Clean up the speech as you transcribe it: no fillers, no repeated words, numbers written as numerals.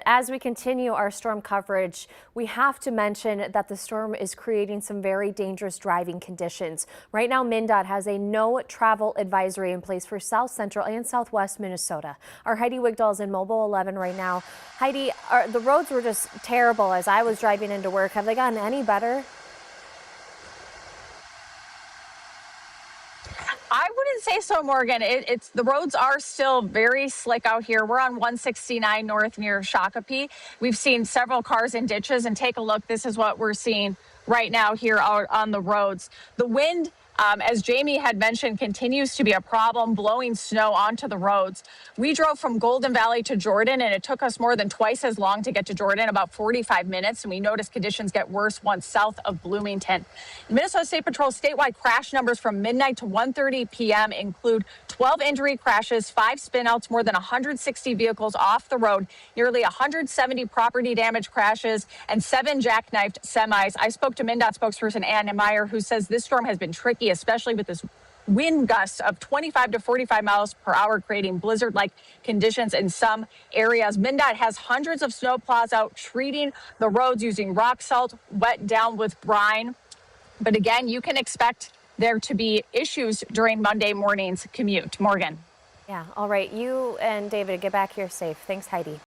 As we continue our storm coverage, we have to mention that the storm is creating some very dangerous driving conditions. Right now, MnDOT has a no travel advisory in place for South Central and Southwest Minnesota. Our Heidi Wigdahl is in Mobile 11 right now. Heidi, the roads were just terrible as I was driving into work. Have they gotten any better? I wouldn't say so, Morgan. It's the roads are still very slick out here. We're on 169 north near Shakopee. We've seen several cars in ditches, and take a look. This is what we're seeing right now here out on the roads. The wind, as Jamie had mentioned, continues to be a problem, blowing snow onto the roads. We drove from Golden Valley to Jordan, and it took us more than twice as long to get to Jordan, about 45 minutes. And we noticed conditions get worse once south of Bloomington. Minnesota State Patrol statewide crash numbers from midnight to 1:30 p.m. include 12 injury crashes, 5 spinouts, more than 160 vehicles off the road, nearly 170 property damage crashes, and 7 jackknifed semis. I spoke to MnDOT spokesperson Anna Meyer, who says this storm has been tricky, especially with this wind gusts of 25 to 45 miles per hour, creating blizzard-like conditions in some areas. MnDOT has hundreds of snowplows out treating the roads using rock salt, wet down with brine. But again, you can expect there to be issues during Monday morning's commute. Morgan. Yeah, all right. You and David, get back here safe. Thanks, Heidi.